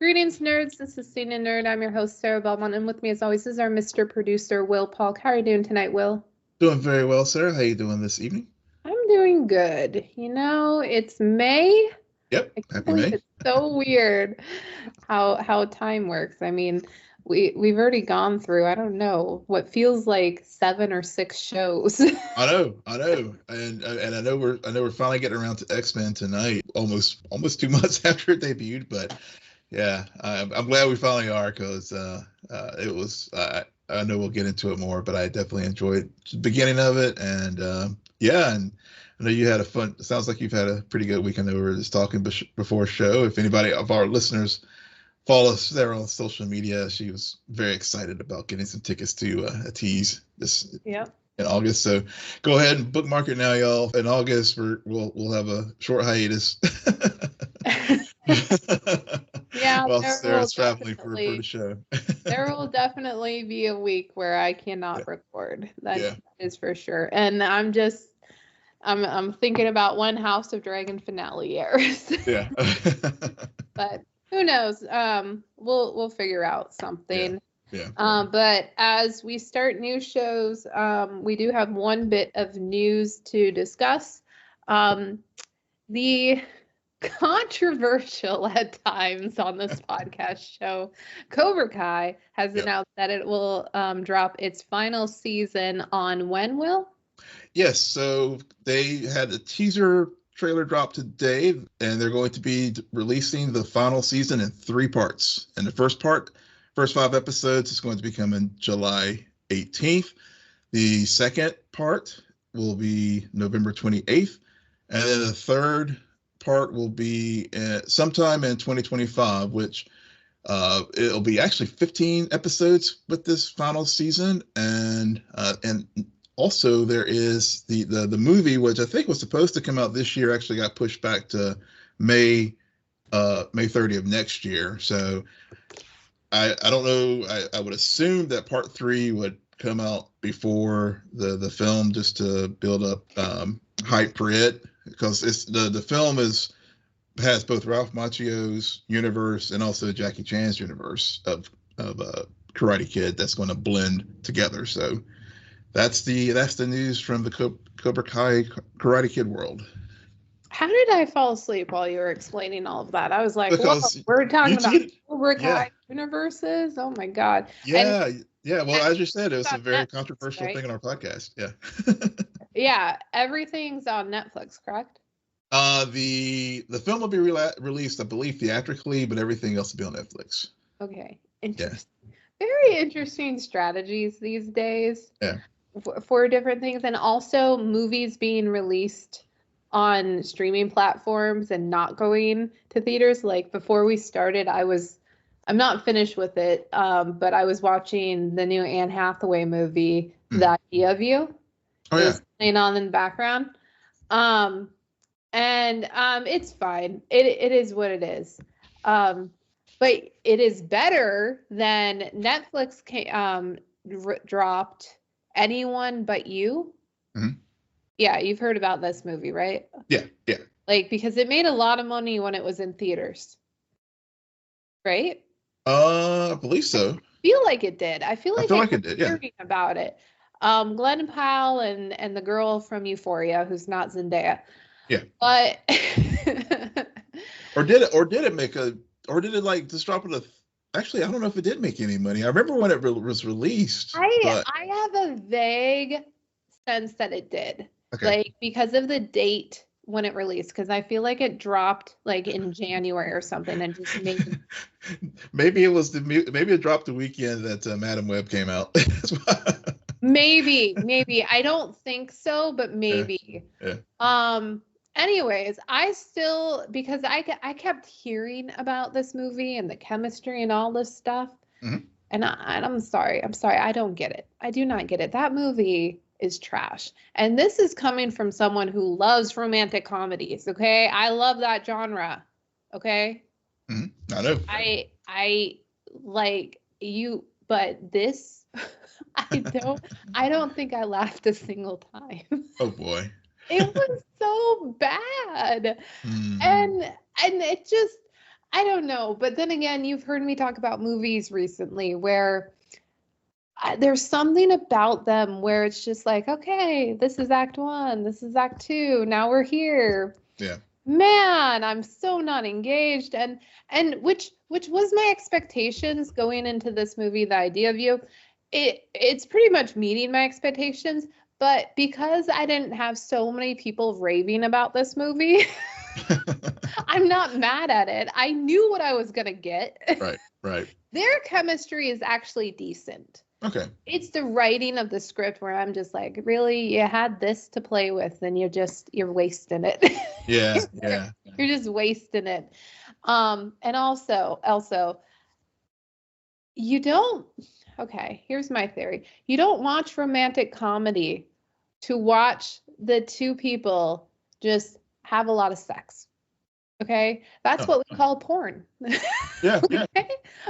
Greetings, nerds. This is Scene and Nerd. I'm your host, Sarah Belmont, and with me, as always, is our Mr. Producer, Will Paul. How are you doing tonight, Will? Doing very well, Sarah. How you doing this evening? I'm doing good. You know, it's May. Yep. I can't Happy believe May. it's so weird how time works. I mean, we've already gone through, I don't know, what feels like 7 or 6 shows. I know, and I know we're finally getting around to X-Men tonight, almost 2 months after it debuted. But yeah, I'm glad we finally are because it was. I know we'll get into it more, but I definitely enjoyed the beginning of it, and yeah, and I know you had a fun. It sounds like you've had a pretty good weekend. We were just talking before show. If anybody of our listeners follow Sarah on social media, she was very excited about getting some tickets to a tease this Yep. in August. So go ahead and bookmark it now, y'all. In August, we'll have a short hiatus. Yeah, While there Sarah's will traveling for the show. there will definitely be a week where I cannot Yeah. record. That Yeah. is for sure. And I'm thinking about when House of Dragon finale airs. Yeah. But who knows? We'll figure out something. Yeah. But as we start new shows, we do have one bit of news to discuss. The controversial at times on this podcast show, Cobra Kai has announced that it will drop its final season on when, Will? Yes, so they had a teaser trailer drop today, and they're going to be releasing the final season in 3 parts. And the first 5 episodes is going to be coming July 18th. The second part will be November 28th. And then the third part will be sometime in 2025, which it'll be actually 15 episodes with this final season. And also there is the movie, which I think was supposed to come out this year, actually got pushed back to May 30th of next year. So I don't know. I would assume that part 3 would come out before the film, just to build up hype for it, because it's the film has both Ralph Macchio's universe and also Jackie Chan's universe of Karate Kid that's going to blend together. So that's the news from the Cobra Kai Karate Kid world. How did I fall asleep while you were explaining all of that? I was like, Because we're talking about Cobra Kai Yeah. universes? Oh my God. Yeah. Well, as you said, it was a very Netflix, controversial thing in our podcast. Yeah. Yeah, everything's on Netflix, correct? The film will be released, I believe, theatrically, but everything else will be on Netflix. Okay, interesting. Yeah. Very interesting strategies these days. Yeah. For different things, and also movies being released on streaming platforms and not going to theaters. Like before we started, I'm not finished with it, but I was watching the new Anne Hathaway movie, The Idea of You. Oh, yeah. It's playing on in the background. And it's fine. It is what it is. But it is better than Netflix dropped Anyone But You. Mm-hmm. Yeah, you've heard about this movie, right? Yeah. Like, because it made a lot of money when it was in theaters. Right? I believe so. I feel like it did. I feel like it did, yeah. Hearing about it. Glenn Powell and the girl from Euphoria, who's not Zendaya. Yeah. But or did it like just drop it actually, I don't know if it did make any money. I remember when it was released. I have a vague sense that it did. Okay. Like because of the date when it released, because I feel like it dropped like in January or something and just made maybe it dropped the weekend that Madam Web came out. maybe I don't think so, but maybe. Yeah. Anyways, because I kept hearing about this movie and the chemistry and all this stuff. Mm-hmm. And I'm sorry, I don't get it. I do not get it. That movie is trash. And this is coming from someone who loves romantic comedies, okay? I love that genre, okay? Mm-hmm. I know. I like you, but this, I don't think I laughed a single time. Oh boy. It was so bad. Mm. And it just, I don't know, but then again, you've heard me talk about movies recently where there's something about them where it's just like, okay, this is act 1, this is act 2, now we're here. Yeah. Man, I'm so not engaged, and which was my expectations going into this movie, The Idea of You. It's pretty much meeting my expectations, but because I didn't have so many people raving about this movie, I'm not mad at it. I knew what I was gonna get. Right. Their chemistry is actually decent. Okay. It's the writing of the script where I'm just like, really, you had this to play with, and you're wasting it. Yeah. You're just wasting it. And also, you don't. Okay, here's my theory. You don't watch romantic comedy to watch the two people just have a lot of sex. Okay, that's what we call porn. Yeah.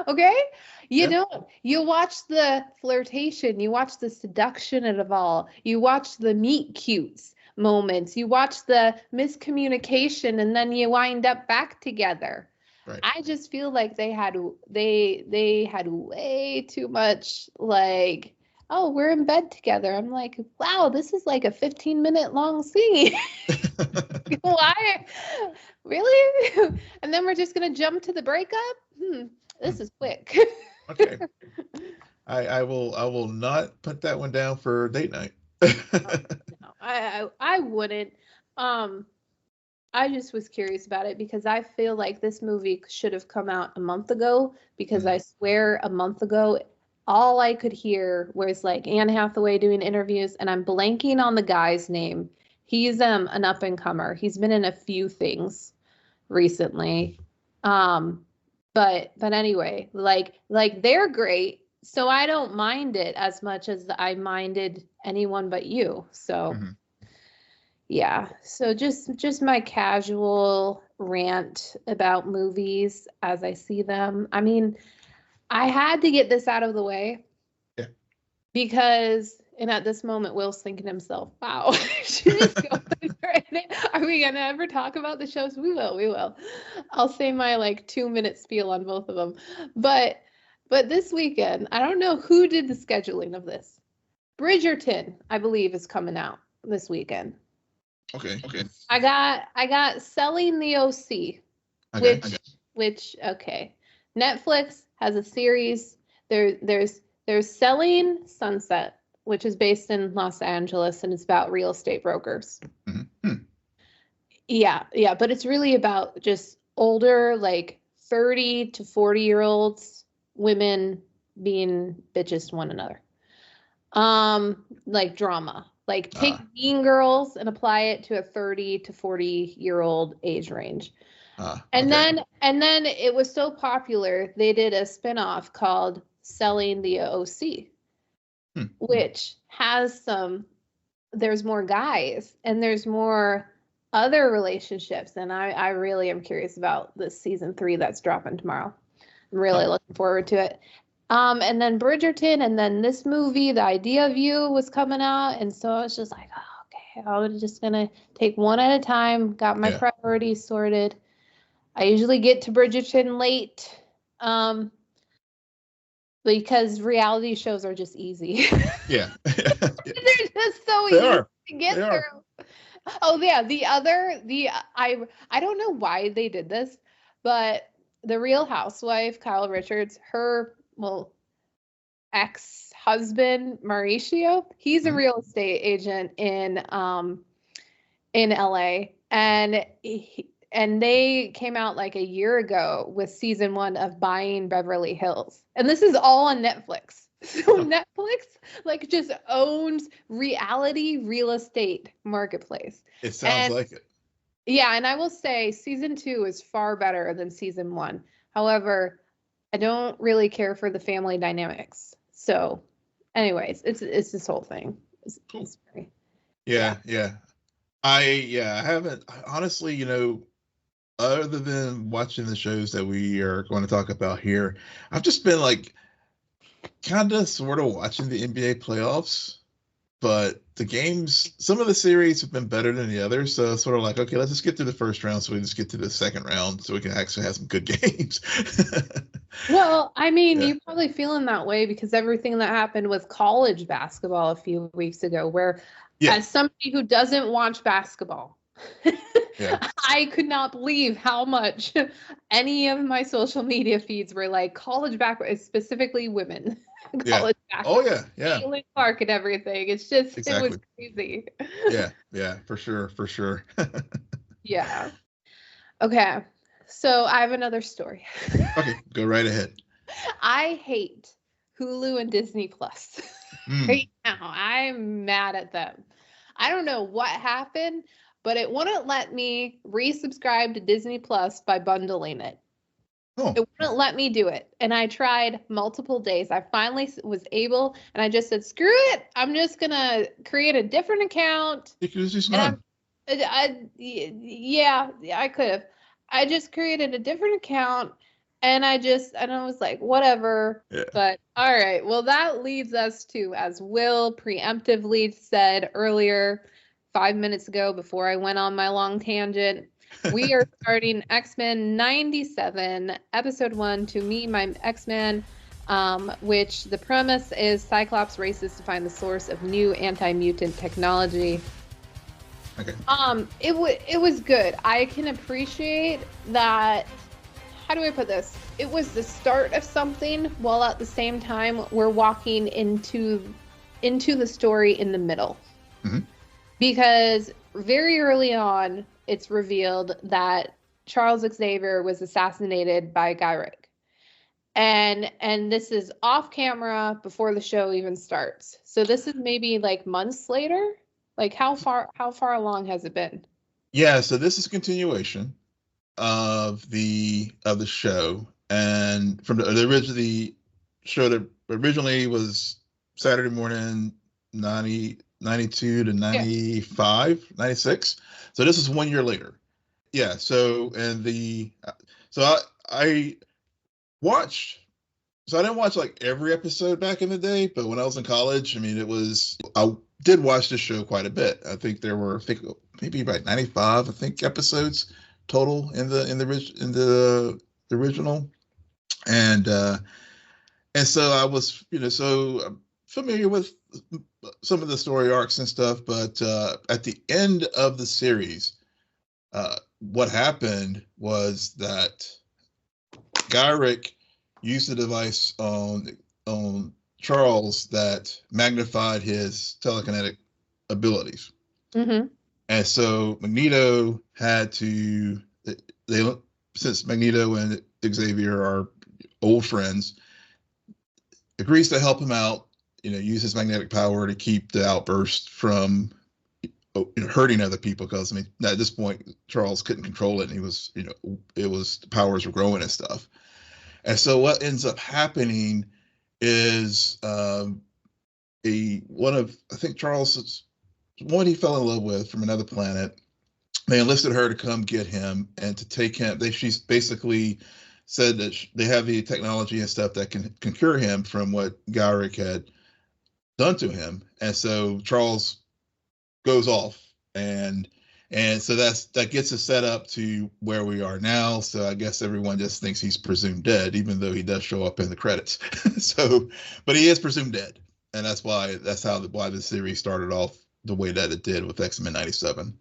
Okay. You don't. You watch the flirtation. You watch the seduction of it all. You watch the meet cutes moments. You watch the miscommunication, and then you wind up back together. Right. I just feel like they had way too much, like, oh, we're in bed together. I'm like, wow, this is like a 15-minute long scene. Why? Really? And then we're just gonna jump to the breakup? This is quick. Okay. I will not put that one down for date night. No, I wouldn't. I just was curious about it because I feel like this movie should have come out a month ago, because I swear a month ago all I could hear was like Anne Hathaway doing interviews, and I'm blanking on the guy's name. He's an up and comer. He's been in a few things recently. But anyway, like they're great, so I don't mind it as much as I minded Anyone But You. So yeah, so just my casual rant about movies as I see them. I mean, I had to get this out of the way. Yeah. Because, and at this moment, Will's thinking to himself, wow, she just go right in. Are we going to ever talk about the shows? We will. I'll say my like 2-minute spiel on both of them. But this weekend, I don't know who did the scheduling of this. Bridgerton, I believe, is coming out this weekend. Okay. I got Selling the OC, which Netflix has a series. There's Selling Sunset, which is based in Los Angeles, and it's about real estate brokers. Yeah, but it's really about just older, like 30 to 40-year-olds, women being bitches to one another. Like drama. Like take Mean Girls and apply it to a 30 to 40-year-old age range. And then it was so popular, they did a spinoff called Selling the OC, which has there's more guys and there's more other relationships. And I really am curious about this season 3 that's dropping tomorrow. I'm really looking forward to it. And then Bridgerton, and then this movie, The Idea of You, was coming out. And so I was just like, oh, okay, I was just going to take one at a time, got my priorities sorted. I usually get to Bridgerton late because reality shows are just easy. Yeah. They're just so easy to get through. Oh, yeah. I don't know why they did this, but the Real Housewife, Kyle Richards, her ex-husband Mauricio, he's a real estate agent in LA, and they came out like a year ago with season 1 of Buying Beverly Hills, and this is all on Netflix. So Netflix like just owns reality real estate marketplace. It sounds like it. Yeah, and I will say season 2 is far better than season 1. However, I don't really care for the family dynamics. So, anyways, it's this whole thing. It's very, yeah. I haven't honestly, other than watching the shows that we are going to talk about here, I've just been like kind of sort of watching the NBA playoffs. but the games, some of the series have been better than the others. So it's sort of like, okay, let's just get through the first round so we just get to the second round so we can actually have some good games. Well, I mean, Yeah. you're probably feeling that way because everything that happened with college basketball a few weeks ago, where Yeah. as somebody who doesn't watch basketball, Yeah. I could not believe how much any of my social media feeds were like college basketball, specifically women, Yeah. college Oh, basketball, yeah. Yeah. Caitlin Clark and everything. It's just, it was Exactly. crazy. Yeah. Yeah. For sure. For sure. Yeah. Okay. So I have another story. Okay. Go right ahead. I hate Hulu and Disney Plus Mm. right now. I'm mad at them. I don't know what happened, but it wouldn't let me resubscribe to Disney Plus by bundling it. Oh, It wouldn't let me do it. And I tried multiple days. I finally was able, and I just said, screw it. I'm just going to create a different account. you can just And none. yeah, I could have. I just created a different account and I was like, whatever. Yeah. But all right, well, that leads us to, as Will preemptively said earlier, 5 minutes ago before I went on my long tangent, we are starting X-Men 97, episode 1, To Me, My X-Men, which the premise is Cyclops races to find the source of new anti-mutant technology. Okay. It was good. I can appreciate that. How do I put this? It was the start of something, while at the same time we're walking into the story in the middle. Mm-hmm. Because very early on, it's revealed that Charles Xavier was assassinated by Gyrick. And this is off camera before the show even starts. So this is maybe like months later. Like how far along has it been? Yeah. So this is a continuation of the show, and from the show that originally was Saturday morning 92 to 95, 96. So this is 1 year later. Yeah. So and the so I watched. So I didn't watch like every episode back in the day, but when I was in college, I mean, I did watch the show quite a bit. I think there were, I think maybe about 95, I think, episodes total in the original, and so I was, so familiar with some of the story arcs and stuff. But at the end of the series, what happened was that Gyrick used a device on Charles that magnified his telekinetic abilities. Mm-hmm. And so Magneto had to, they since Magneto and Xavier are old friends, agrees to help him out, use his magnetic power to keep the outburst from hurting other people. Because I mean, at this point, Charles couldn't control it, and he was, the powers were growing and stuff. And so what ends up happening is I think Charles's one he fell in love with from another planet. They enlisted her to come get him and to take him. She's basically said that they have the technology and stuff that can cure him from what Gyrick had done to him. And so Charles goes off, and so that gets us set up to where we are now. So I guess everyone just thinks he's presumed dead, even though he does show up in the credits. So, but he is presumed dead, and why the series started off the way that it did with X-Men 97.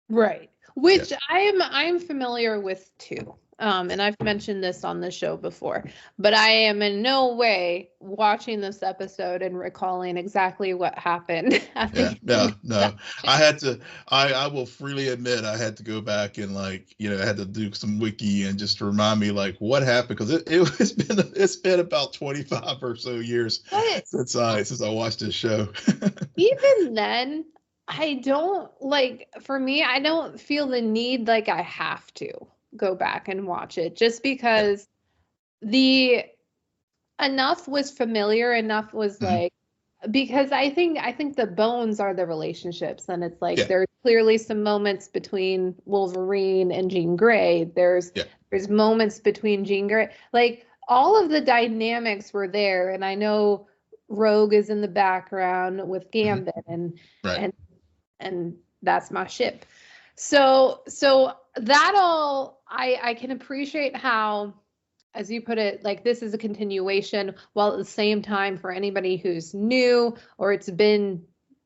Right. Which I'm familiar with too. And I've mentioned this on the show before, but I am in no way watching this episode and recalling exactly what happened at the end. No. I will freely admit I had to go back and I had to do some wiki and just to remind me what happened, because it's been about 25 or so years since I watched this show. Even then, I don't for me, I don't feel the need like I have to go back and watch it, just because the enough was familiar, enough was because I think the bones are the relationships, and it's there's clearly some moments between Wolverine and Jean Grey. There's moments between Jean Grey, all of the dynamics were there, and I know Rogue is in the background with Mhm. Gambit, and Right. and that's my ship. So that all, I can appreciate how, as you put it, like this is a continuation, while at the same time, for anybody who's new or it's been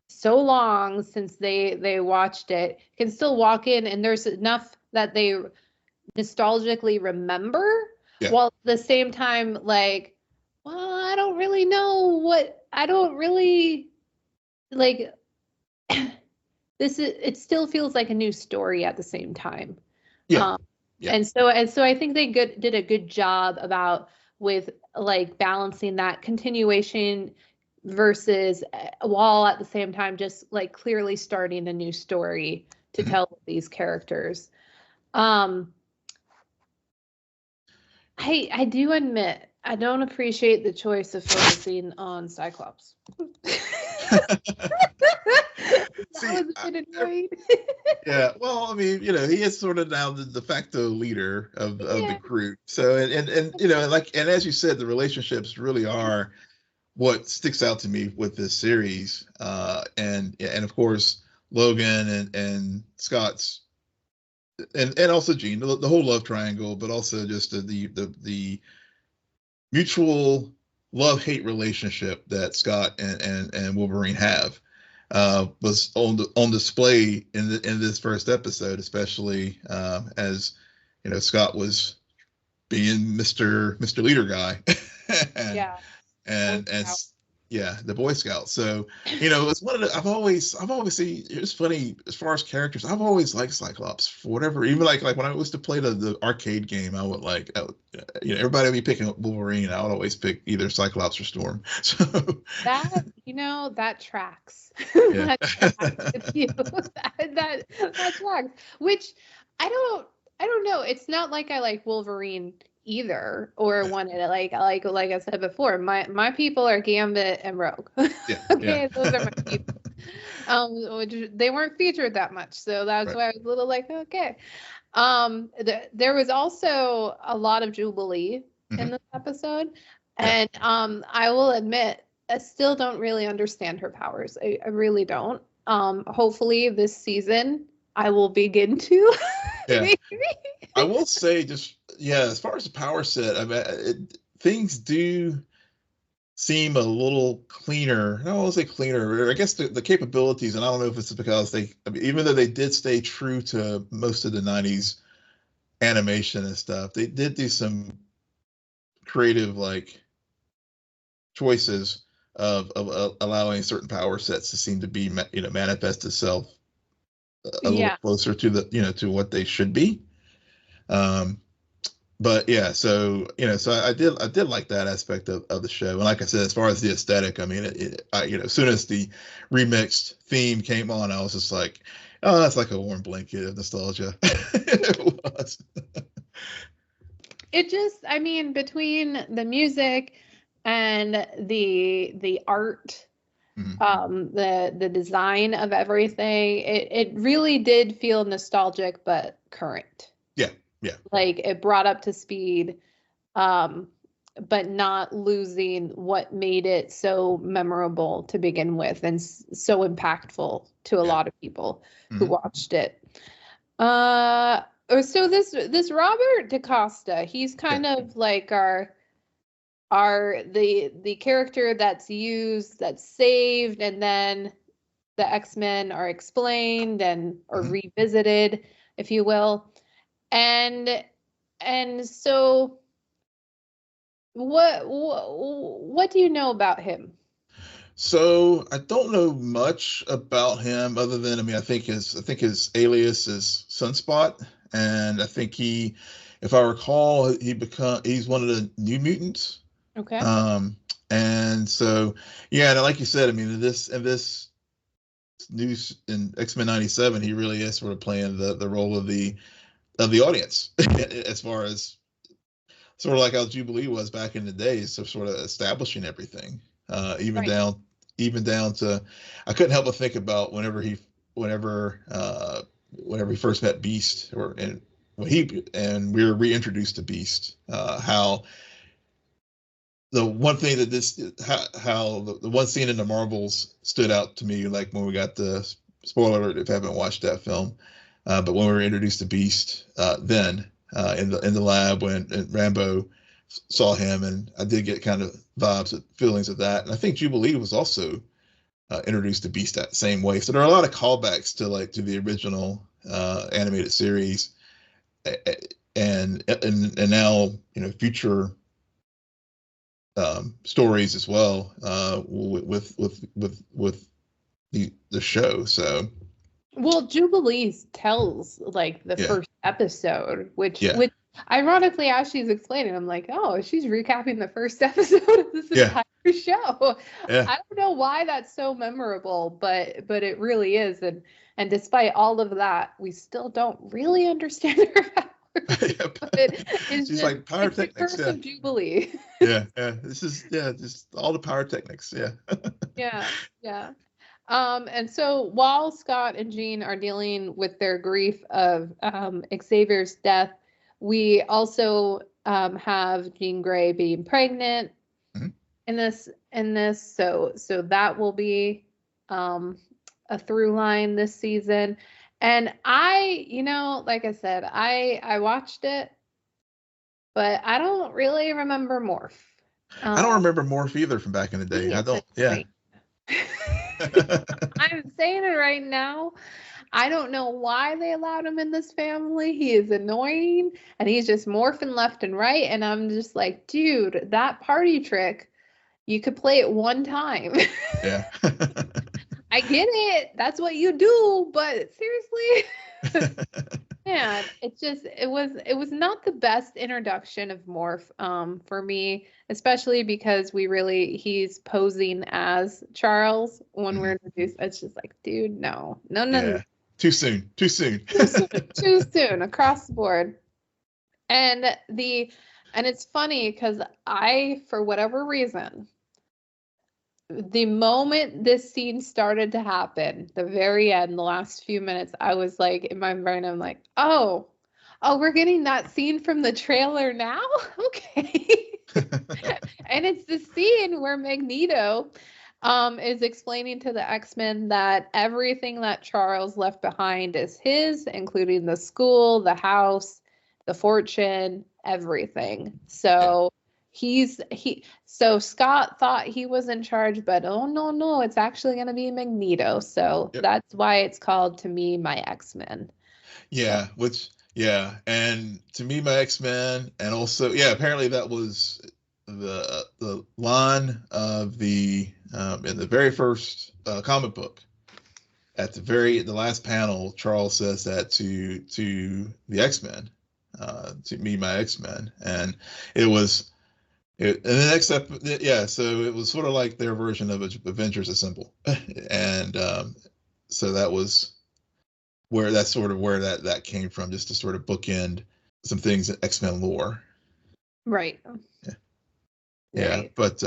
so long since they watched it, can still walk in and there's enough that they nostalgically remember, Yeah. while at the same time, like, well, I don't really know what, I don't really like this is, it still feels like a new story at the same time. Yeah. Um, Yeah. and so I think they did a good job about with like balancing that continuation versus while at the same time just like clearly starting a new story to Mhm. tell these characters. Um, I do admit I don't appreciate the choice of focusing on Cyclops. That See, was a bit annoying. yeah, well, I mean, he is sort of now the de facto leader of the Yeah. crew. So, and like, and as you said, the relationships really are what sticks out to me with this series. And of course, Logan and Scott's, and also Jean, the whole love triangle, but also just the mutual love-hate relationship that Scott and Wolverine have, was on display in this first episode, especially as Scott was being Mr. Leader guy, and Yeah. Boy and Scout. yeah, the Boy Scout. So it's one of the I've always seen, it's funny as far as characters. I've always liked Cyclops for whatever, even like when I used to play the arcade game, everybody would be picking up Wolverine. I would always pick either Cyclops or Storm. So That, that tracks. yeah. That tracks with you. That tracks. Which I don't I don't know. It's not like I like Wolverine either or Yeah, wanted it. Like I said before, my people are Gambit and Rogue. yeah, yeah. Okay, those are my people. Which they weren't featured that much, so that's Right. why I was a little like, okay. There was also a lot of Jubilee in Hmm. this episode, Yeah. and I will admit, I still don't really understand her powers. I really don't. Hopefully this season I will begin to. Yeah. Maybe. I will say, just yeah, as far as the power set, I mean, things do seem a little cleaner. I don't want to say cleaner. I guess the capabilities, and I don't know if it's because I mean, even though they did stay true to most of the '90s animation and stuff, they did do some creative like choices of allowing certain power sets to seem to be manifest itself a little Yeah. closer to to what they should be. Um, but yeah, so I did like that aspect of the show. And like I said, as far as the aesthetic, I mean, as soon as the remixed theme came on, I was just like, oh, that's like a warm blanket of nostalgia. It was. It just, I mean, between the music and the art, Mhm. the design of everything, it really did feel nostalgic but current. Yeah, yeah, Like it brought up to speed, um, but not losing what made it so memorable to begin with and so impactful to a yeah. lot of people who Hmm. watched it. So this Robert DaCosta, he's Yeah. kind of like our the character that's saved, and then the X-Men are explained and or Hmm. revisited, if you will. And so what do you know about him? So I don't know much about him other than, I mean, I think his alias is Sunspot, and I think if I recall, he's one of the New Mutants. Okay. Um, and so yeah, and like you said, I mean, in this news in X-Men '97, he really is sort of playing the role of the audience, as far as sort of like how Jubilee was back in the days, so sort of establishing everything, uh, even Right. down even down to, I couldn't help but think about whenever whenever he first met Beast, when we were reintroduced to Beast, how the one thing that how the one scene in the Marvels stood out to me, like when we got the spoiler alert if you haven't watched that film, but when we were introduced to Beast, then in the lab when Rambo saw him, and I did get kind of feelings of that, and I think Jubilee was also introduced to Beast that same way. So there are a lot of callbacks to the original animated series, and now future stories as well with the show. So well, Jubilees tells like the first episode, which ironically, as she's explaining, I'm like, oh, she's recapping the first episode of this entire show. I don't know why that's so memorable, but it really is. And despite all of that, we still don't really understand her powers. She's like pyrotechnics. The curse of Jubilee. This is just all the pyrotechnics. Yeah. And so while Scott and Jean are dealing with their grief of Xavier's death, we also have Jean Grey being pregnant in this. So that will be a through line this season. And I, like I said, I watched it, but I don't really remember Morph. I don't remember Morph either from back in the day. I don't. Yeah. I'm saying it right now. I don't know why they allowed him in this family. He is annoying and he's just morphing left and right. And I'm just like, dude, that party trick, you could play it one time. Yeah. I get it. That's what you do. But seriously, man, it was not the best introduction of Morph for me, especially because he's posing as Charles when we're introduced. It's just like, dude, no. Too soon too soon across the board. And it's funny because for whatever reason, the moment this scene started to happen, the very end, the last few minutes, I was like, in my brain, I'm like, oh, we're getting that scene from the trailer now? Okay. And it's the scene where Magneto is explaining to the X-Men that everything that Charles left behind is his, including the school, the house, the fortune, everything. So so Scott thought he was in charge, but oh no, it's actually going to be Magneto. So that's why it's called To Me, My X-Men. Yeah, and To Me, My X-Men, and also apparently that was the line of the in the very first comic book. At the last panel, Charles says that to the X-Men, To Me, My X-Men, and it was. And the next step, so it was sort of like their version of Avengers Assemble, and so that's where that came from, just to sort of bookend some things in X-Men lore. Right. Yeah. Right. But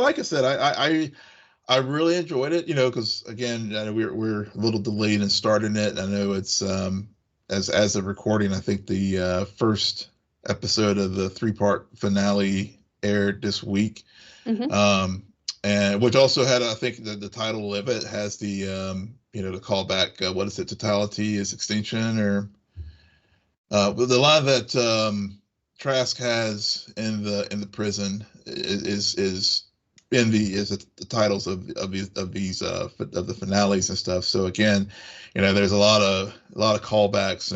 like I said, I really enjoyed it, because again, we're a little delayed in starting it. I know it's as of recording, I think the first episode of the 3-part finale aired this week, and which also had, I think the title of it has the the callback, what is it, totality is extinction, or the line that Trask has in the prison is the titles of these of the finales and stuff. So again, there's a lot of callbacks,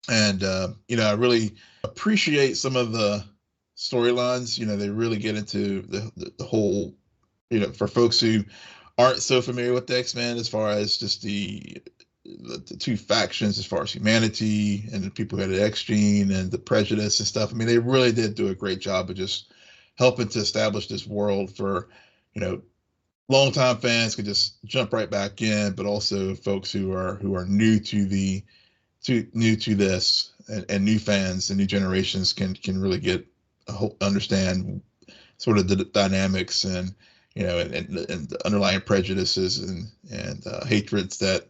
and I really appreciate some of the storylines. They really get into the whole, for folks who aren't so familiar with the X-Men, as far as just the two factions, as far as humanity and the people who had the X gene and the prejudice and stuff. I mean, they really did do a great job of just helping to establish this world for, longtime fans could just jump right back in, but also folks who are new to this, and new fans and new generations can really get understand sort of the dynamics and the underlying prejudices and hatreds that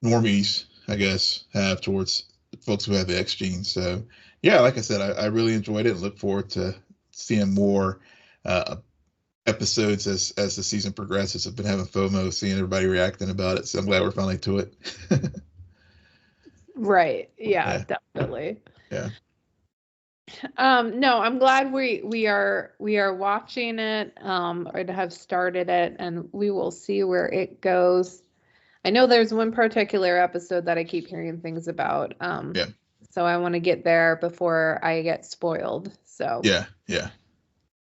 normies, I guess, have towards folks who have the X gene. So like I said, I really enjoyed it and look forward to seeing more episodes as the season progresses. I've been having FOMO, seeing everybody reacting about it. So I'm glad we're finally to it. Right. Yeah, definitely. Yeah. No, I'm glad we are watching it, or to have started it, and we will see where it goes. I know there's one particular episode that I keep hearing things about. Yeah. So I want to get there before I get spoiled. So Yeah.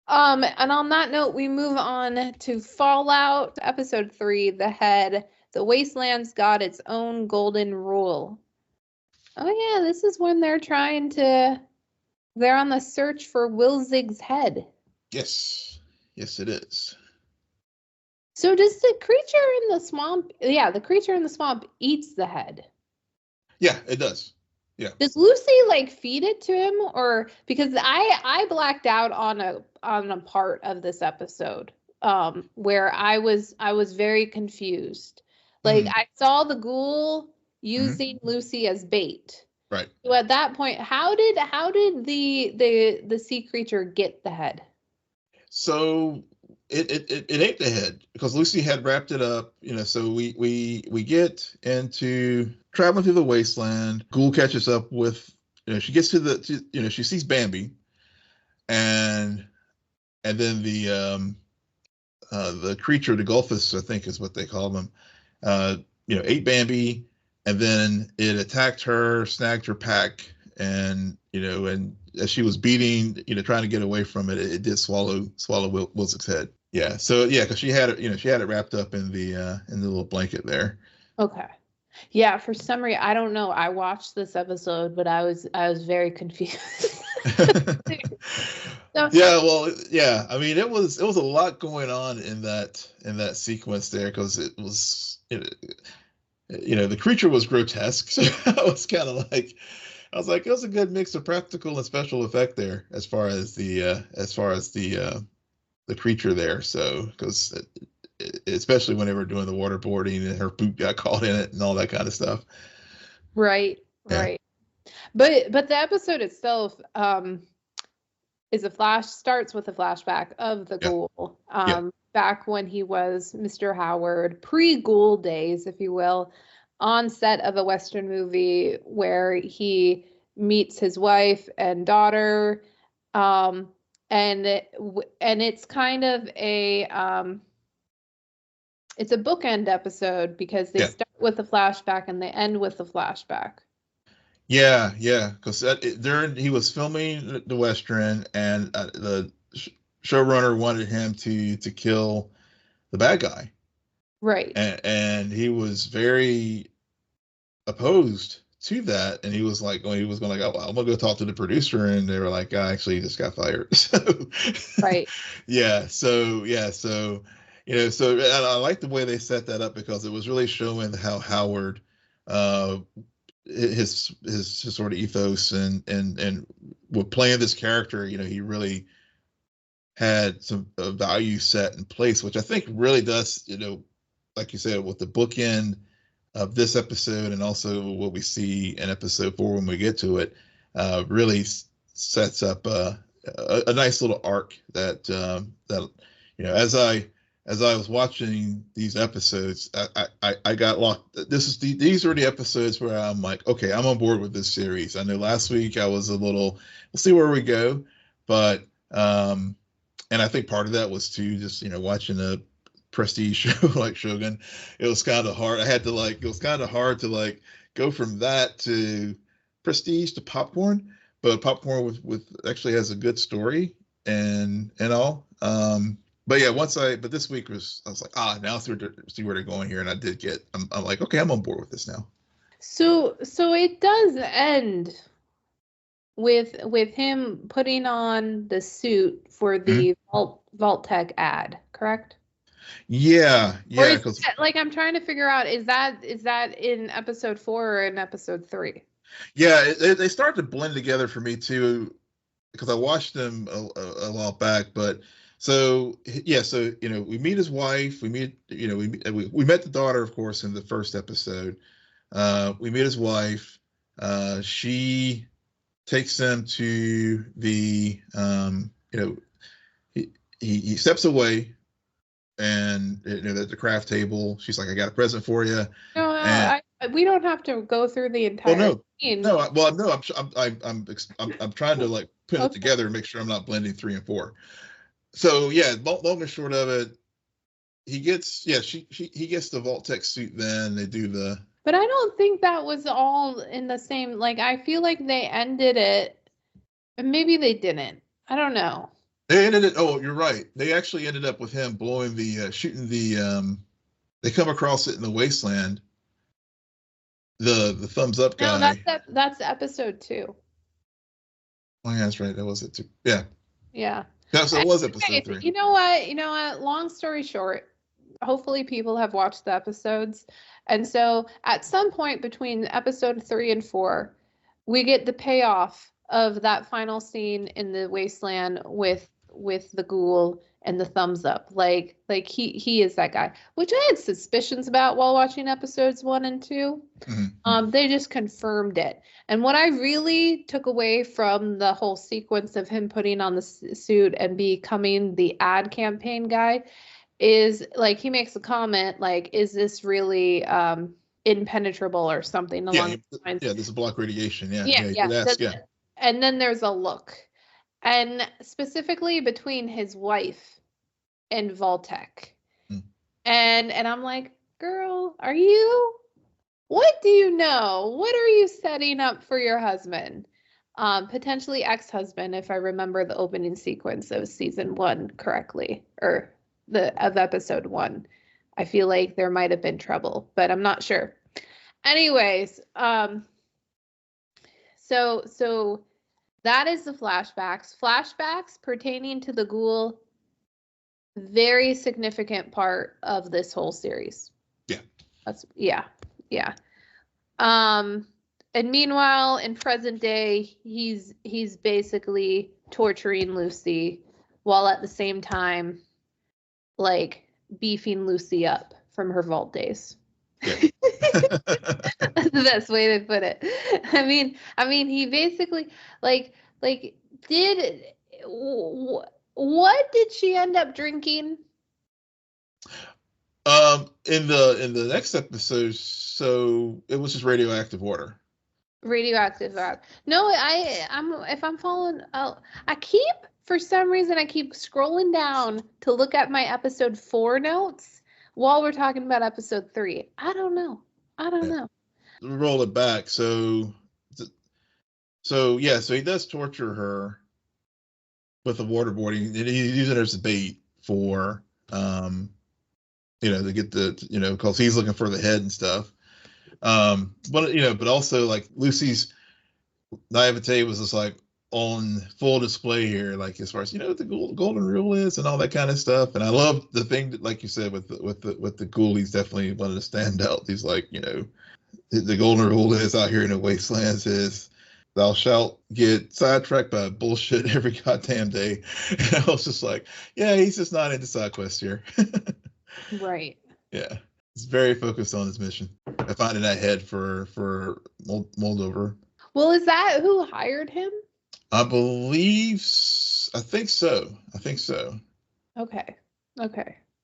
And on that note, we move on to Fallout episode 3, The Head. The Wasteland's got its own golden rule. Oh yeah, this is when they're on the search for Wilzig's head. Yes, it is. So does the creature in the swamp? Yeah, the creature in the swamp eats the head. Yeah, it does. Yeah. Does Lucy like feed it to him, or because I blacked out on a part of this episode where I was very confused. Like I saw the ghoul using Lucy as bait. Right. So at that point, how did the sea creature get the head? So it ate the head because Lucy had wrapped it up, so we get into traveling through the wasteland. Ghoul catches up with, she gets to she sees Bambi, and then the creature, the Gulfus, I think is what they call them, ate Bambi, and then it attacked her, snagged her pack, and and as she was beating, trying to get away from it, it did swallow Wilzig's head. Yeah. So yeah, because she had it wrapped up in the little blanket there. Okay. Yeah. For some reason, I don't know. I watched this episode, but I was very confused. Yeah. Well. Yeah. I mean, it was a lot going on in that sequence there, because it was the creature was grotesque. So I was kind of like. I was like, it was a good mix of practical and special effect there, as far as the creature there. So, because especially when they were doing the waterboarding and her boot got caught in it and all that kind of stuff. Right. But the episode itself starts with a flashback of the ghoul. Back when he was Mr. Howard, pre-Ghoul days, if you will, on set of a Western movie where he meets his wife and daughter, and it's kind of it's a bookend episode because they start with the flashback and they end with the flashback. Yeah, because he was filming the Western, and the showrunner wanted him to kill the bad guy. Right. And he was very opposed to that, and he was like, oh, I'm gonna go talk to the producer, and they were like, I actually just got fired. So, right. So I like the way they set that up, because it was really showing how Howard, his sort of ethos and with playing this character, he really had some value set in place, which I think really does, like you said, with the bookend of this episode and also what we see in episode 4 when we get to it, really sets up a nice little arc that as I was watching these episodes, I got locked. These are the episodes where I'm like, okay, I'm on board with this series. I know last week I was a little, we'll see where we go, but and I think part of that was too just watching a prestige show like Shogun. It was kind of hard. It was kind of hard to go from that to prestige to popcorn, but popcorn with actually has a good story and all. But yeah, but this week I was like, now see where they're going here, and I did get. I'm like, okay, I'm on board with this now. So it does end with him putting on the suit for the Vault-Tec ad, correct? Yeah. Because I'm trying to figure out, is that in episode 4 or in episode 3? Yeah, they start to blend together for me too, because I watched them a while back. But so we meet his wife. We meet we met the daughter, of course, in the first episode. We meet his wife. She takes them to the you know, he steps away, and at the craft table, she's like, "I got a present for you." No, And we don't have to go through the well, entire scene. I'm trying to like put it together and make sure I'm not blending 3 and 4. So yeah, long and short of it, he gets he gets the Vault-Tec suit. Then they do the. But I don't think that was all in the same. Like, I feel like they ended it, and maybe they didn't. I don't know. They ended it. Oh, you're right. They actually ended up with him blowing the shooting the. They come across it in the wasteland. The thumbs up guy. No, that's episode 2. Oh yeah, that's right. That was it too. Yeah. Yeah. So it was episode 3. You know what? Long story short, hopefully people have watched the episodes. And so at some point between episode 3 and 4, we get the payoff of that final scene in the wasteland with the ghoul and the thumbs up. Like he is that guy, which I had suspicions about while watching episodes 1 and 2. Mm-hmm. They just confirmed it. And what I really took away from the whole sequence of him putting on the suit and becoming the ad campaign guy is, like, he makes a comment like, is this really impenetrable or something along those lines? Yeah, there's a block radiation. Yeah. Yeah. And then there's a look. And specifically between his wife and Vault-Tec. And I'm like, girl, what do you know? What are you setting up for your husband? Potentially ex-husband, if I remember the opening sequence of season 1 correctly, or of episode 1. I feel like there might have been trouble, but I'm not sure. Anyways, so that is the flashbacks. Flashbacks pertaining to the ghoul, very significant part of this whole series. Yeah. Yeah. And meanwhile, in present day, he's basically torturing Lucy while at the same time, like, beefing Lucy up from her vault days. Yeah. That's the best way to put it. I mean, he basically like did what did she end up drinking? In the next episode, so it was just radioactive water. Radioactive water. No, I'm following. For some reason I keep scrolling down to look at my episode 4 notes while we're talking about episode 3. I don't know. Roll it back. So he does torture her with the waterboarding, and he's using it as a bait for to get because he's looking for the head and stuff. But also, like, Lucy's naivete was just like on full display here, like, as far as what the golden rule is and all that kind of stuff. And I love the thing that, like you said, with the ghoul, he's definitely one of the standouts. He's like, the golden rule is out here in the wastelands is thou shalt get sidetracked by bullshit every goddamn day. And I was just like, yeah, he's just not into side quests here. Right. Yeah. He's very focused on his mission. I finding that head for Moldover. Well, is that who hired him? I think so. Okay.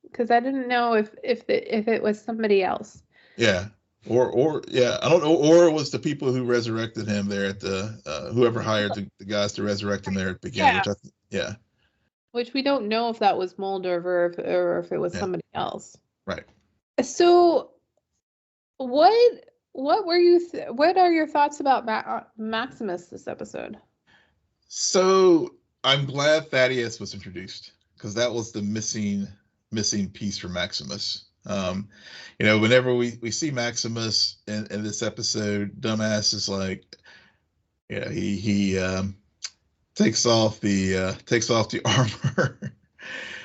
Because I didn't know if it was somebody else. Yeah. Or I don't know. Or it was the people who resurrected him there at the whoever hired the guys to resurrect him there at the beginning. Yeah. Which we don't know if that was Moldover or if it was somebody else. Right. So, what were what are your thoughts about Maximus this episode? So I'm glad Thaddeus was introduced, because that was the missing piece for Maximus. Whenever we see Maximus in this episode, dumbass is like, he takes off the armor,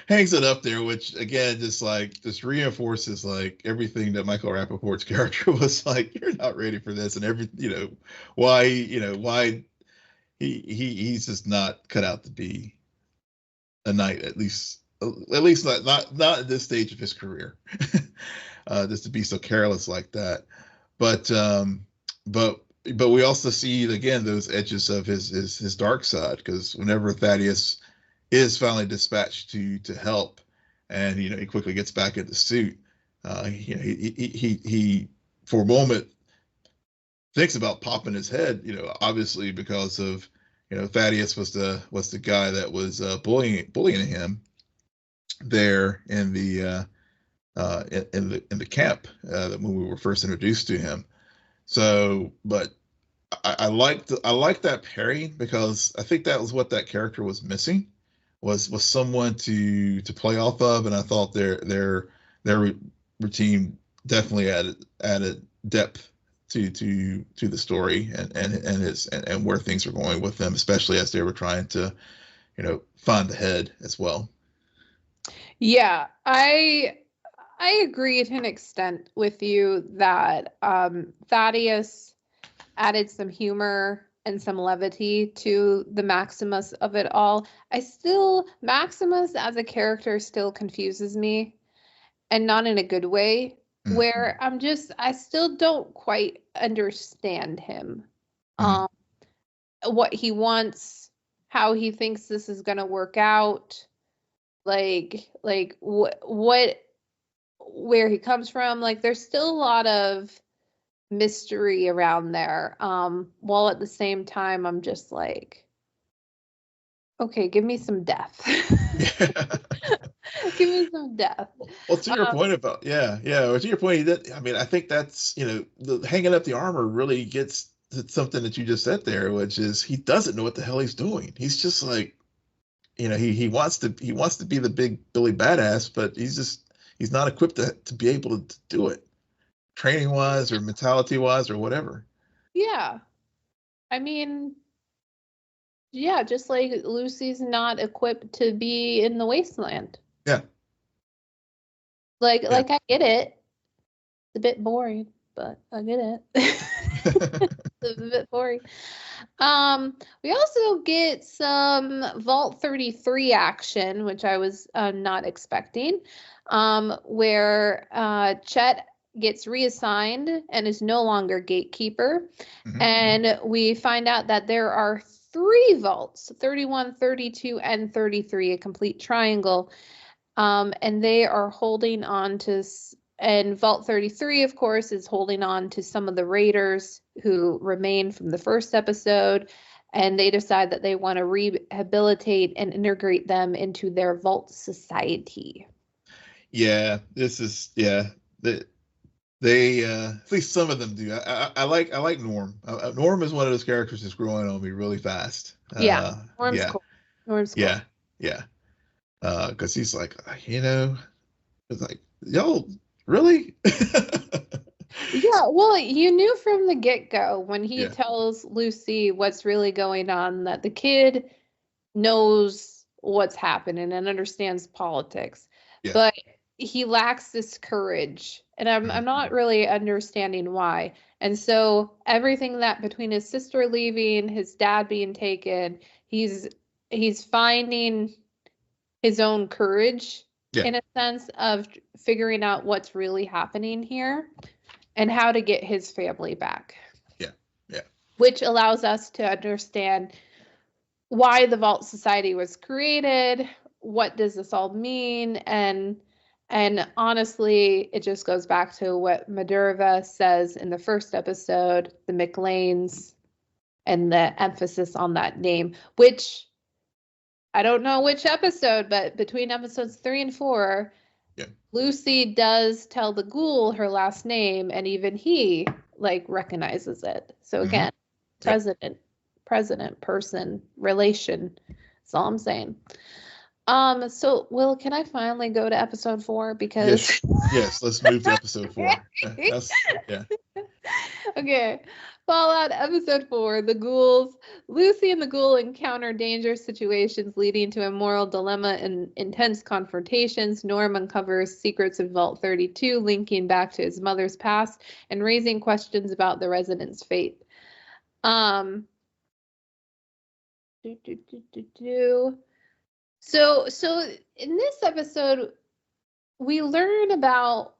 hangs it up there, which again just reinforces like everything that Michael Rappaport's character was like, you're not ready for this, and why he's just not cut out to be a knight, at least not at this stage of his career. Just to be so careless like that. But we also see again those edges of his dark side, because whenever Thaddeus is finally dispatched to help, and he quickly gets back in the suit. He for a moment thinks about popping his head, obviously because of Thaddeus was the guy that was bullying him there in the in the camp when we were first introduced to him. So, but I liked that pairing because I think that was what that character was missing, was someone to play off of, and I thought their routine definitely added depth to the story and where things are going with them, especially as they were trying to find the head as well. Yeah, I agree to an extent with you that Thaddeus added some humor and some levity to the Maximus of it all. Maximus as a character still confuses me, and not in a good way, where I still don't quite understand him. What he wants, how he thinks this is going to work out, like what where he comes from. Like, there's still a lot of mystery around there, while at the same time I'm just like, okay, give me some death. Give me some death. Well, to your point about to your point, I think that's the hanging up the armor really gets to something that you just said there, which is he doesn't know what the hell he's doing. He's just like, he wants to be the big Billy badass, but he's not equipped to be able to do it, training wise or mentality wise or whatever. Yeah, I mean, yeah, just like Lucy's not equipped to be in the wasteland. Yeah. Like I get it. It's a bit boring, but I get it. It's a bit boring. We also get some Vault 33 action, which I was not expecting, where Chet gets reassigned and is no longer gatekeeper. And we find out that there are 3 vaults, 31, 32, and 33, a complete triangle. And they are holding on to, and Vault 33, of course, is holding on to some of the raiders who remain from the first episode, and they decide that they want to rehabilitate and integrate them into their Vault society. Yeah, they at least some of them do. I like Norm. Norm is one of those characters that's growing on me really fast. Norm's cool. Norm's cool. Yeah. Because he's like, it's like, y'all really? Yeah, well, you knew from the get-go when he tells Lucy what's really going on, that the kid knows what's happening and understands politics, but he lacks this courage, and I'm not really understanding why. And so everything that between his sister leaving, his dad being taken, he's finding his own courage in a sense of figuring out what's really happening here and how to get his family back. Yeah. Which allows us to understand why the Vault Society was created, what does this all mean, and honestly, it just goes back to what Minerva says in the first episode, the McLeans, and the emphasis on that name, which I don't know which episode, but between episodes 3 and 4, Lucy does tell the Ghoul her last name, and even he recognizes it. So again, president, person, relation. That's all I'm saying. So Will, can I finally go to episode 4? Because yes, let's move to episode 4. Okay. Fallout episode 4, the Ghouls. Lucy and the Ghoul encounter dangerous situations leading to a moral dilemma and intense confrontations. Norm uncovers secrets of Vault 32, linking back to his mother's past and raising questions about the residents' fate. So in this episode, we learn about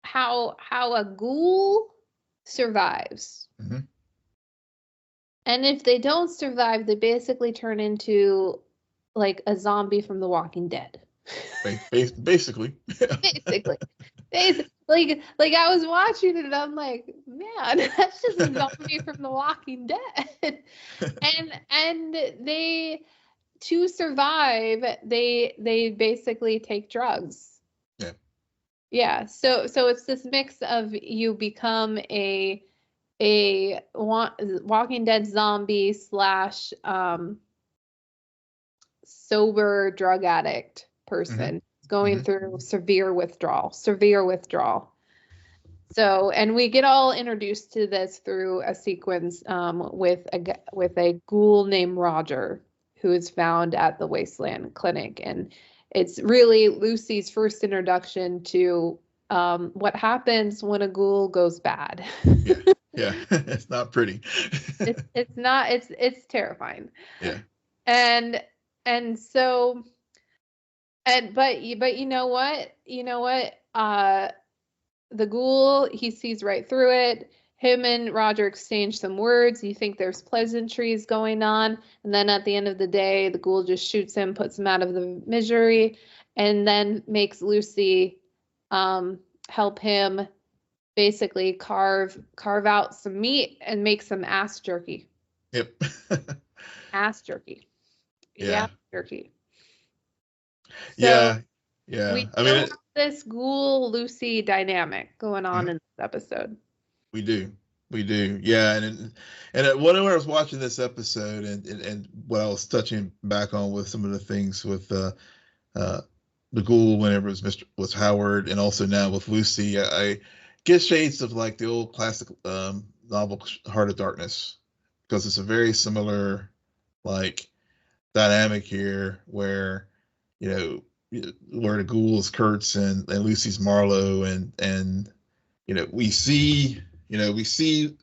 how a ghoul survives. And if they don't survive, they basically turn into like a zombie from The Walking Dead. Basically. Basically. Like I was watching it and I'm like, man, that's just a zombie from The Walking Dead. And they, to survive, they basically take drugs. Yeah. Yeah. So it's this mix of you become a Walking Dead zombie slash sober drug addict person going through severe withdrawal. So, and we get all introduced to this through a sequence with a ghoul named Roger, who is found at the Wasteland Clinic, and it's really Lucy's first introduction to what happens when a ghoul goes bad. Yeah, it's not pretty. It's not. It's terrifying. Yeah. And so, but you know what? The ghoul, he sees right through it. Him and Roger exchange some words. You think there's pleasantries going on, and then at the end of the day, the ghoul just shoots him, puts him out of the misery, and then makes Lucy help him basically carve out some meat and make some ass jerky. Yep. Ass jerky. Yeah. Jerky. So yeah. We have this ghoul Lucy dynamic going on in this episode. We do. Yeah, and when I was watching this episode and what I was touching back on with some of the things with the ghoul whenever it was Howard, and also now with Lucy, I get shades of like the old classic novel Heart of Darkness, because it's a very similar like dynamic here where where the ghoul is Kurtz and Lucy's Marlowe, and we see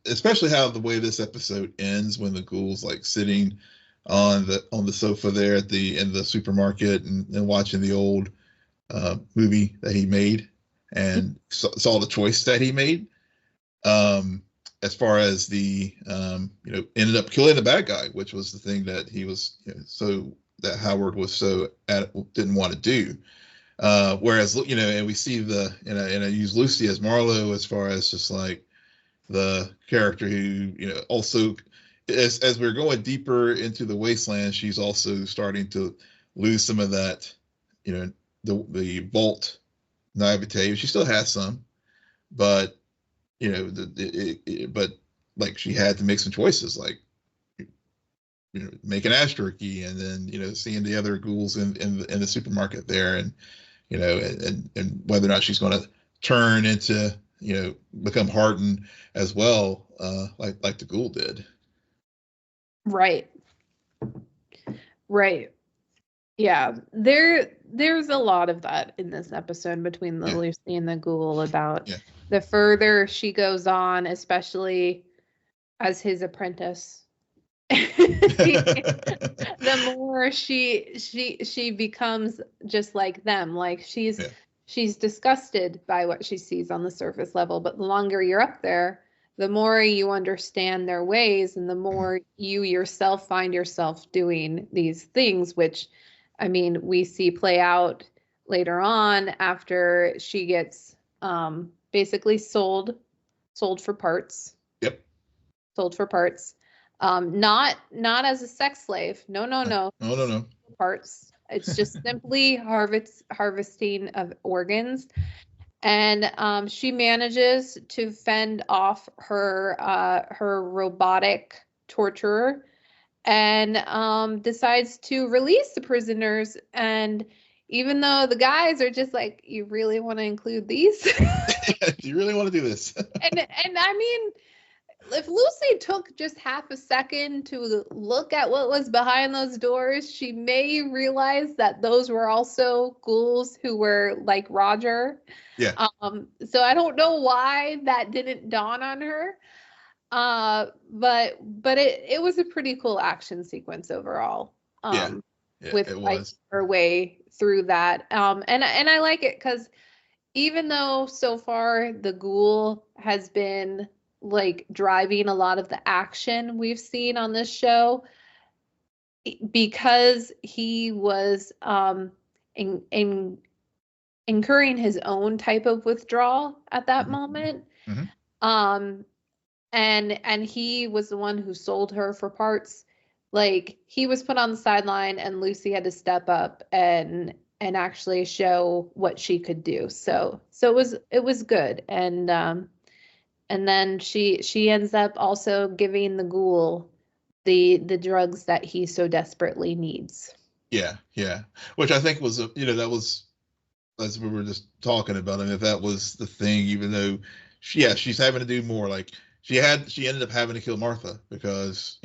especially how the way this episode ends when the ghoul's like sitting on the sofa there in the supermarket and watching the old movie that he made and saw the choice that he made as far as the ended up killing the bad guy, which was the thing that he was that Howard was didn't want to do. Whereas and we see and I use Lucy as Marlowe as far as just like the character who also as we're going deeper into the wasteland, she's also starting to lose some of that the vault naivete. She still has some, but but like she had to make some choices, like make an ash jerky, and then seeing the other ghouls in the supermarket there, and and whether or not she's going to turn into become hardened as well, like the ghoul did. Right. Yeah, there's a lot of that in this episode between the Lucy and the ghoul about the further she goes on, especially as his apprentice. The more she becomes just like them. Like she's disgusted by what she sees on the surface level, but the longer you're up there, the more you understand their ways, and the more you yourself find yourself doing these things, which I mean, we see play out later on after she gets basically sold for parts. Yep. Sold for parts. Not as a sex slave. No. No. Parts. It's just simply harvesting of organs. And she manages to fend off her robotic torturer, and decides to release the prisoners. And even though the guys are just like, you really want to include these? Do you really want to do this? and I mean, if Lucy took just half a second to look at what was behind those doors, she may realize that those were also ghouls who were like Roger. Yeah. So I don't know why that didn't dawn on her. But it was a pretty cool action sequence overall. With fighting her way through that. And I like it because even though so far the ghoul has been like driving a lot of the action we've seen on this show, because he was in incurring his own type of withdrawal at that moment. Um, and he was the one who sold her for parts. Like, he was put on the sideline, and Lucy had to step up and actually show what she could do. So it was good. And then she ends up also giving the Ghoul the drugs that he so desperately needs. Yeah, yeah. Which I think was, that was, as we were just talking about, I mean, if that was the thing, even though, she's having to do more. Like, she ended up having to kill Martha because,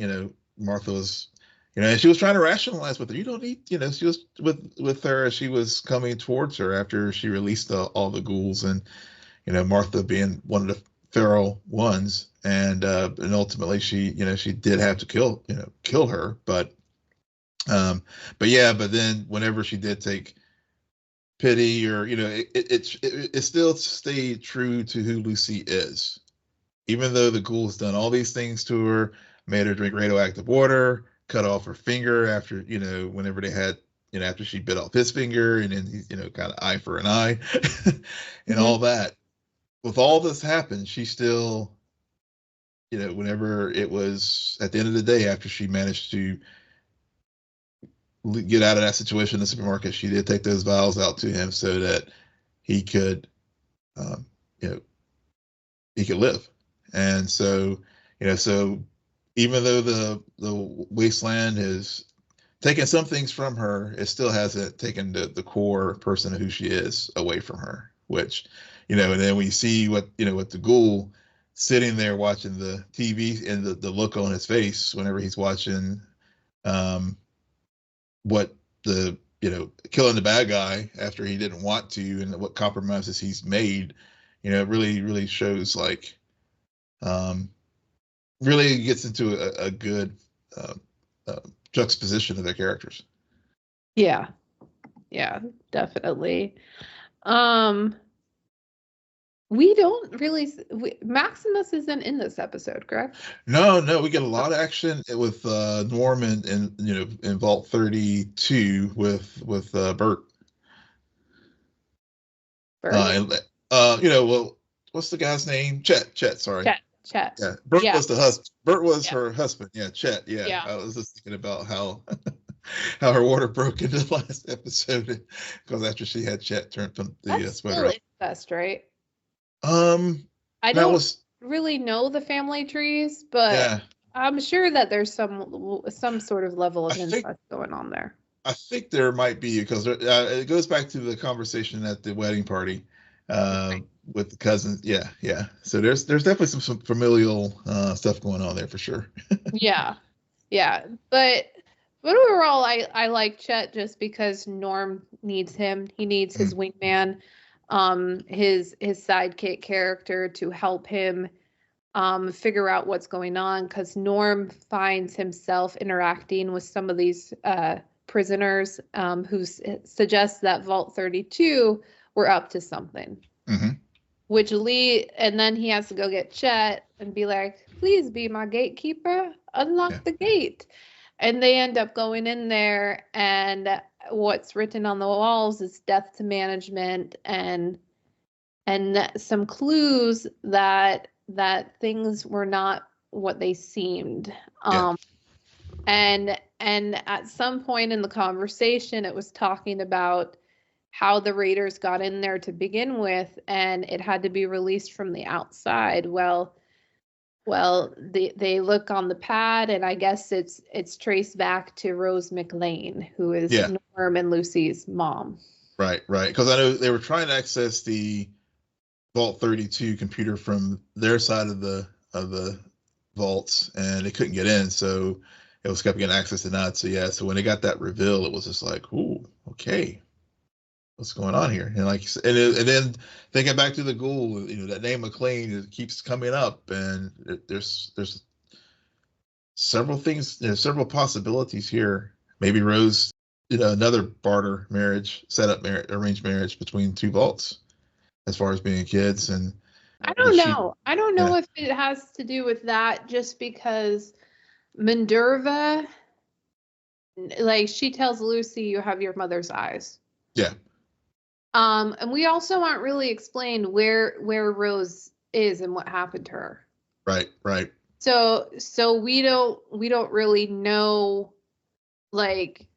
Martha was, and she was trying to rationalize with her. You don't need, she was with her as she was coming towards her after she released all the ghouls, and, Martha being one of the feral ones, and ultimately she did have to kill her, but then whenever she did take pity, or it still stayed true to who Lucy is, even though the ghoul has done all these things to her, made her drink radioactive water, cut off her finger after whenever they had after she bit off his finger, and then kind of eye for an eye and all that. With all this happened, she still, whenever it was at the end of the day, after she managed to get out of that situation in the supermarket, she did take those vials out to him so that he could, he could live. And so, so even though the wasteland has taken some things from her, it still hasn't taken the core person of who she is away from her, which, and then we see what the Ghoul sitting there watching the TV, and the look on his face whenever he's watching, what the, killing the bad guy after he didn't want to, and what compromises he's made, it really shows, like, really gets into a good juxtaposition of their characters. Yeah, definitely. We don't really, Maximus isn't in this episode, correct? No, we get a lot of action with Norman and in Vault 32 with Bert. Well, what's the guy's name? Chet. Sorry. Chet. Yeah, Bert was the husband. Bert was her husband. Yeah, Chet. Yeah. I was just thinking about how her water broke in the last episode, because after she had Chet turn the sweater up. Incest, right? I don't really know the family trees, but yeah, I'm sure that there's some sort of level of incest going on there. I think there might be, because it goes back to the conversation at the wedding party with the cousins. Yeah. So there's definitely some familial stuff going on there for sure. Yeah. But overall, I like Chet just because Norm needs him. He needs his wingman, his sidekick character to help him figure out what's going on, because Norm finds himself interacting with some of these prisoners who suggest that Vault 32 were up to something. Which and then he has to go get Chet and be like, please be my gatekeeper, unlock the gate. And they end up going in there, and what's written on the walls is death to management, and some clues that things were not what they seemed. And at some point in the conversation, it was talking about how the Raiders got in there to begin with, and it had to be released from the outside. Well, they look on the pad, and I guess it's traced back to Rose McLean, who is Norm and Lucy's mom. Right. Because I know they were trying to access the Vault 32 computer from their side of the vaults, and they couldn't get in, so it was kept getting access denied. So when they got that reveal, it was just like, ooh, okay, what's going on here? And and then thinking back to the Ghoul, that name McLean, it keeps coming up, and there's several things, several possibilities here. Maybe Rose, another barter marriage, arranged marriage between two vaults, as far as being kids. And I don't know. I don't know if it has to do with that, just because Minerva Like she tells Lucy, "You have your mother's eyes." Yeah. And we also aren't really explained where Rose is and what happened to her. Right. Right. So we don't really know, like,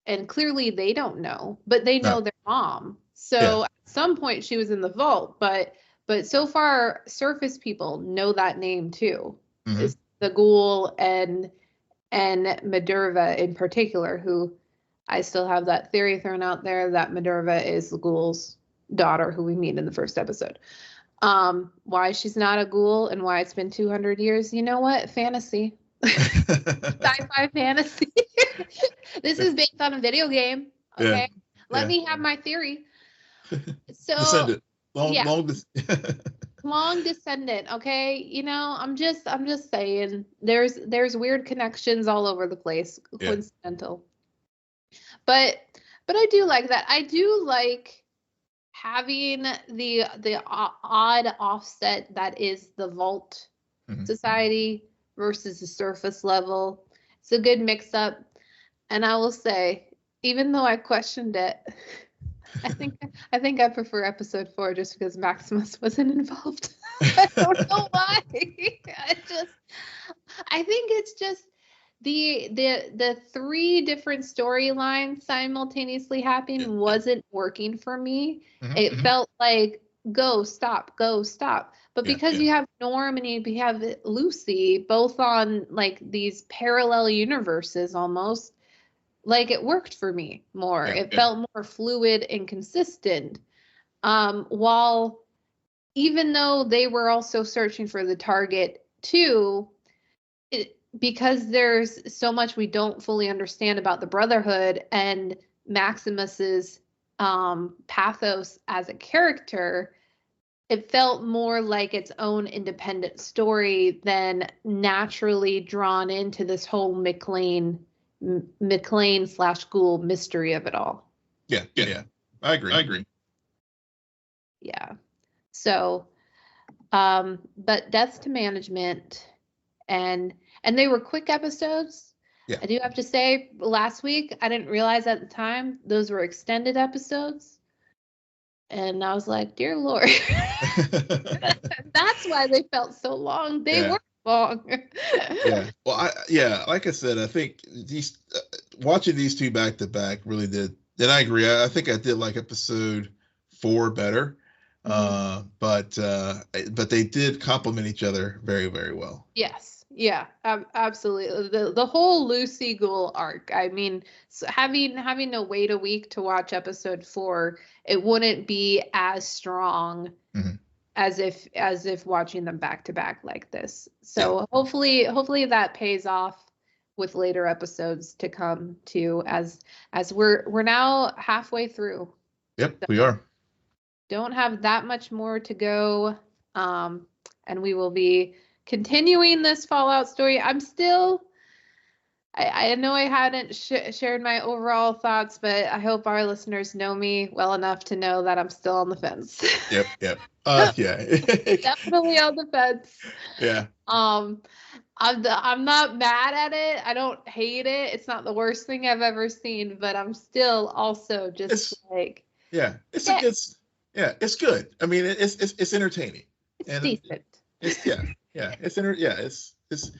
and clearly they don't know, but they know No. their mom. So Yeah. at some point she was in the vault, but so far surface people know that name too. Mm-hmm. It's the Ghoul and Minerva in particular, who I still have that theory thrown out there that Minerva is the Ghoul's daughter, who we meet in the first episode. Why she's not a ghoul and why it's been 200 years, you know what? Fantasy. Sci-fi fantasy. This is based on a video game. Okay. Yeah. Let me have my theory. So Descendant. Long descendant. Okay. You know, I'm just saying there's weird connections all over the place. Coincidental. But I do like that. I do like having the odd offset that is the vault society versus the surface level. It's a good mix up. And I will say, even though I questioned it, I think I prefer episode 4 just because Maximus wasn't involved. I don't know why. I think it's just the 3 different storylines simultaneously happening wasn't working for me. It felt like go stop. But because you have Norm and you have Lucy both on like these parallel universes almost, like it worked for me more. It felt more fluid and consistent. While even though they were also searching for the target too, because there's so much we don't fully understand about the Brotherhood and Maximus's pathos as a character, it felt more like its own independent story than naturally drawn into this whole McLean / Ghoul mystery of it all. Yeah. I agree. Yeah. So, but Deaths to Management, and they were quick episodes. Yeah. I do have to say, last week I didn't realize at the time those were extended episodes, and I was like, "Dear Lord," that's why they felt so long. They were long. Well, like I said, I think these watching these 2 back to back really did. And I agree. I think I did like episode 4 better. But they did complement each other very, very well. Yes. Yeah, absolutely. The whole Lucy Ghoul arc. I mean, so having to wait a week to watch episode 4, it wouldn't be as strong as if watching them back to back like this. So hopefully that pays off with later episodes to come too, as we're now halfway through. Yep, we are. Don't have that much more to go, and we will be continuing this Fallout story. I'm still, I know I hadn't shared my overall thoughts, but I hope our listeners know me well enough to know that I'm still on the fence. Yep. Definitely on the fence. Yeah. I'm not mad at it. I don't hate it. It's not the worst thing I've ever seen, but I'm still also just it's good. I mean, it's entertaining. It's decent. It's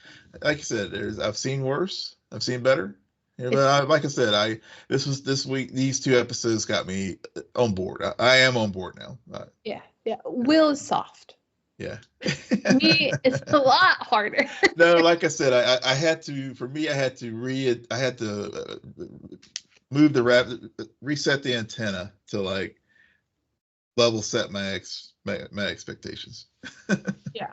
like I said, I've seen worse, I've seen better. But like I said, this week, these 2 episodes got me on board. I am on board now. Yeah. Will is soft. Yeah. Me, it's a lot harder. No, like I said, I had to move reset the antenna to like level set my expectations. Yeah.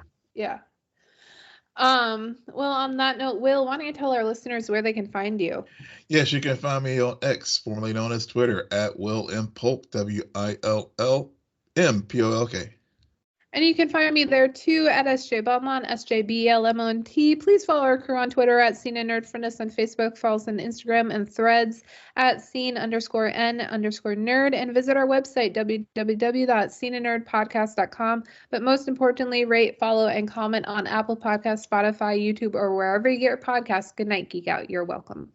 Well, on that note, Will, why don't you tell our listeners where they can find you? Yes, you can find me on X, formerly known as Twitter, at Will M. Polk, WILLMPOLK. And you can find me there too at SJ Belmont, SJBLMONT. Please follow our crew on Twitter at Scene and Nerd. Friend us on Facebook, follow us on Instagram and Threads at scene_n_nerd, and visit our website, www.sceneandnerdpodcast.com. But most importantly, rate, follow, and comment on Apple Podcasts, Spotify, YouTube, or wherever you get your podcasts. Good night, Geek Out. You're welcome.